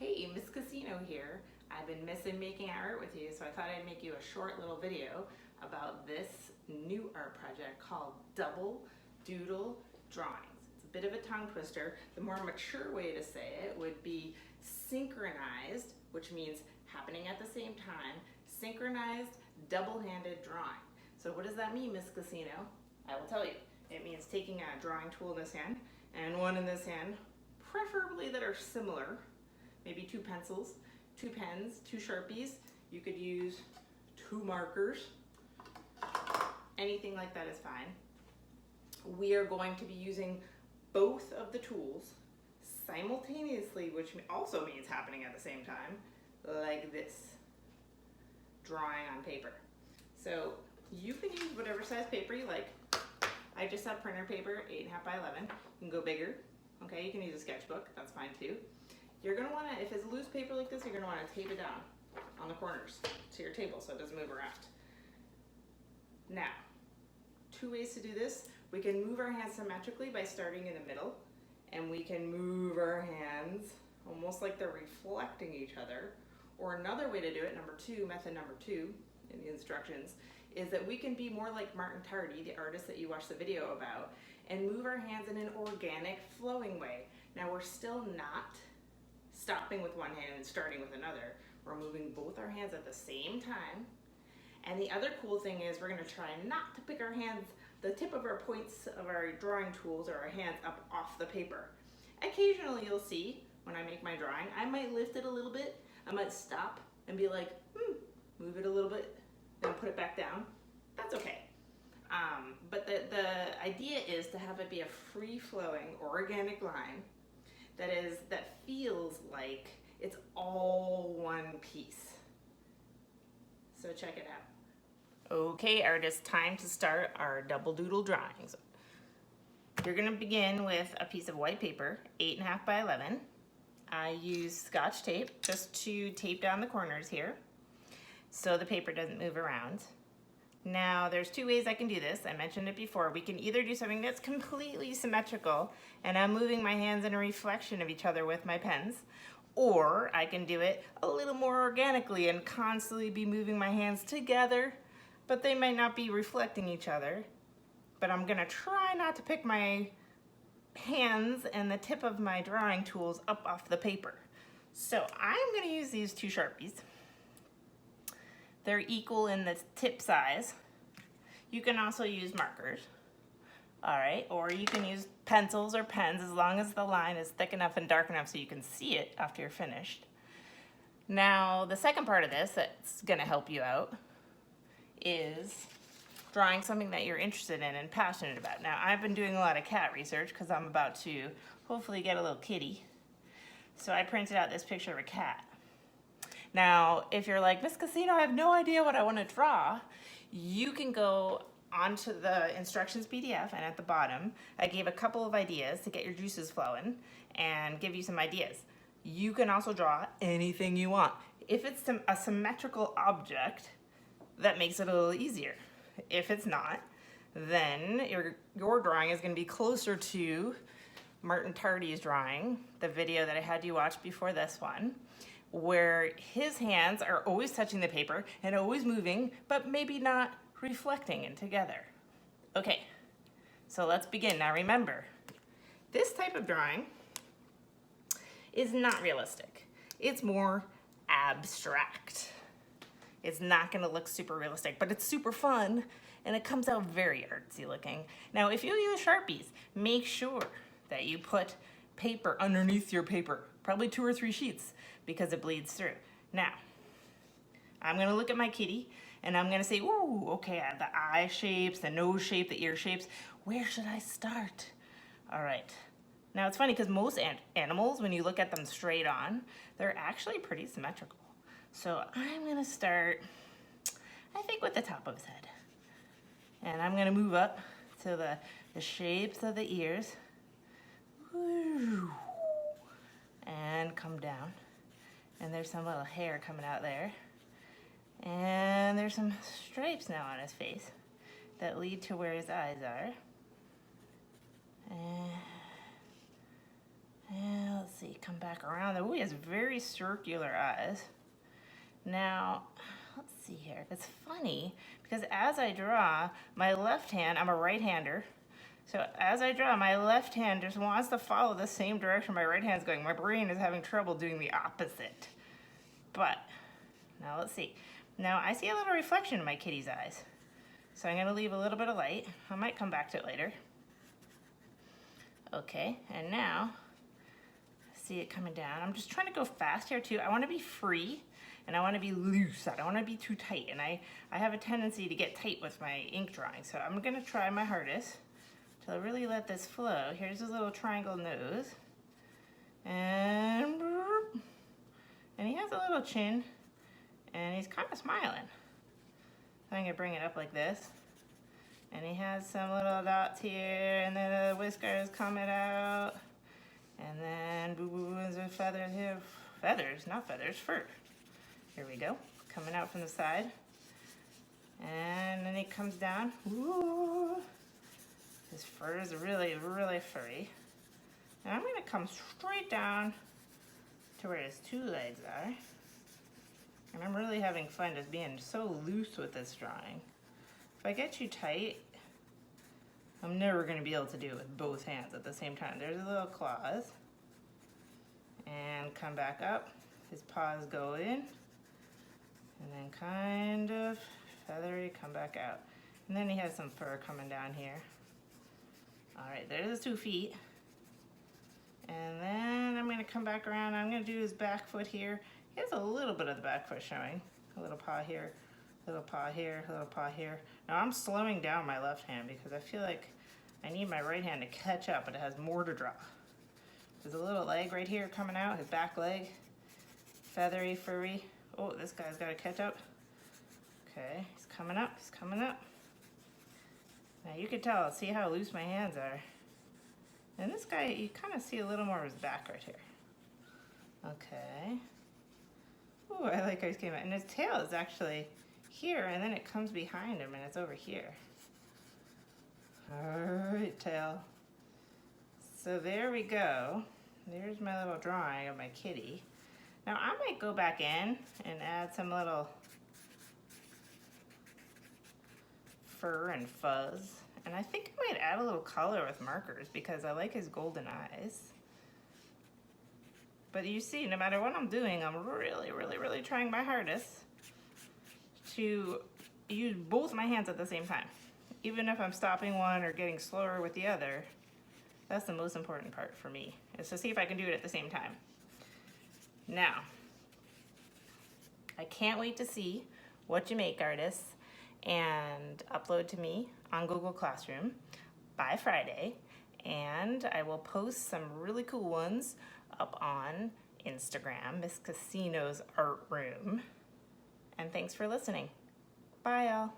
Hey, Miss Cascino here. I've been missing making art with you, so I thought I'd make you a short little video about this new art project called Doodle drawings. It's a bit of a tongue twister. The more mature way to say it would be synchronized, which means happening at the same time, synchronized double-handed drawing. So what does that mean, Miss Cascino? I will tell you. It means taking a drawing tool in this hand and one in this hand, preferably that are similar. Maybe 2 pencils, 2 pens, 2 Sharpies. You could use 2 markers. Anything like that is fine. We are going to be using both of the tools simultaneously, which also means happening at the same time, like this, drawing on paper. So you can use whatever size paper you like. I just have printer paper, 8.5 by 11. You can go bigger. Okay, you can use a sketchbook, that's fine too. You're gonna wanna, if it's loose paper like this, you're gonna wanna tape it down on the corners to your table so it doesn't move around. Now, 2 ways to do this. We can move our hands symmetrically by starting in the middle, and we can move our hands almost like they're reflecting each other. Or another way to do it, method number two in the instructions, is that we can be more like Martin Tardy, the artist that you watched the video about, and move our hands in an organic, flowing way. Now we're still not stopping with one hand and starting with another. We're moving both our hands at the same time. And the other cool thing is we're gonna try not to pick our hands, the tip of our points of our drawing tools or our hands up off the paper. Occasionally you'll see when I make my drawing, I might lift it a little bit. I might stop and be like, move it a little bit, then put it back down. That's okay. But the idea is to have it be a free-flowing, organic line that feels like it's all one piece. So check it out. Okay, artists, time to start our double doodle drawings. You're gonna begin with a piece of white paper, 8.5 by 11. I use Scotch tape just to tape down the corners here so the paper doesn't move around. Now, there's 2 ways I can do this. I mentioned it before. We can either do something that's completely symmetrical, and I'm moving my hands in a reflection of each other with my pens, or I can do it a little more organically and constantly be moving my hands together, but they might not be reflecting each other. But I'm gonna try not to pick my hands and the tip of my drawing tools up off the paper. So I'm gonna use these 2 Sharpies. They're equal in the tip size. You can also use markers, all right? Or you can use pencils or pens as long as the line is thick enough and dark enough so you can see it after you're finished. Now, the second part of this that's gonna help you out is drawing something that you're interested in and passionate about. Now, I've been doing a lot of cat research because I'm about to hopefully get a little kitty. So I printed out this picture of a cat. Now, if you're like, Miss Cascino, I have no idea what I want to draw, you can go onto the instructions PDF, and at the bottom, I gave a couple of ideas to get your juices flowing and give you some ideas. You can also draw anything you want. If it's a symmetrical object, that makes it a little easier. If it's not, then your drawing is going to be closer to Martin Tardy's drawing, the video that I had you watch before this one, where his hands are always touching the paper and always moving, but maybe not reflecting it together. Okay, so let's begin. Now remember, this type of drawing is not realistic. It's more abstract. It's not gonna look super realistic, but it's super fun, and it comes out very artsy looking. Now, if you use Sharpies, make sure that you put paper underneath your paper, probably 2 or 3 sheets, because it bleeds through. Now, I'm gonna look at my kitty, and I'm gonna say, ooh, okay, the eye shapes, the nose shape, the ear shapes, where should I start? All right. Now, it's funny, because most animals, when you look at them straight on, they're actually pretty symmetrical. So I'm gonna start, I think, with the top of his head. And I'm gonna move up to the shapes of the ears. And come down. And there's some little hair coming out there. And there's some stripes now on his face that lead to where his eyes are. And let's see, come back around. Oh, he has very circular eyes. Now, let's see here. It's funny because as I draw, my left hand, I'm a right-hander, so as I draw, my left hand just wants to follow the same direction my right hand's going. My brain is having trouble doing the opposite. But, now let's see. Now I see a little reflection in my kitty's eyes. So I'm gonna leave a little bit of light. I might come back to it later. Okay, and now, see it coming down. I'm just trying to go fast here too. I wanna be free and I wanna be loose. I don't wanna be too tight. And I have a tendency to get tight with my ink drawing. So I'm gonna try my hardest to really let this flow. Here's his little triangle nose. And he has a little chin and he's kind of smiling. So I'm gonna bring it up like this. And he has some little dots here and then the whiskers coming out. And then boo-boo-boos and feathers here. Feathers, not feathers, fur. Here we go, coming out from the side. And then he comes down. Ooh. His fur is really, really furry. And I'm gonna come straight down to where his two legs are. And I'm really having fun just being so loose with this drawing. If I get too tight, I'm never gonna be able to do it with both hands at the same time. There's a little claws. And come back up. His paws go in. And then kind of feathery, come back out. And then he has some fur coming down here. All right, there's his 2 feet. And then I'm gonna come back around. I'm gonna do his back foot here. He has a little bit of the back foot showing. A little paw here, little paw here, little paw here. Now I'm slowing down my left hand because I feel like I need my right hand to catch up, but it has more to draw. There's a little leg right here coming out, his back leg. Feathery, furry. Oh, this guy's gotta catch up. Okay, he's coming up, he's coming up. Now you can tell, see how loose my hands are. And this guy, you kind of see a little more of his back right here. Okay. Ooh, I like how he came out. And his tail is actually here, and then it comes behind him, and it's over here. All right, tail. So there we go. There's my little drawing of my kitty. Now I might go back in and add some little fur and fuzz. And I think I might add a little color with markers because I like his golden eyes. But you see, no matter what I'm doing, I'm really, really, really trying my hardest to use both my hands at the same time. Even if I'm stopping one or getting slower with the other, that's the most important part for me, is to see if I can do it at the same time. Now, I can't wait to see what you make, artists, and upload to me on Google Classroom by Friday, and I will post some really cool ones up on Instagram, Miss Cascino's Art Room. And thanks for listening. Bye, y'all.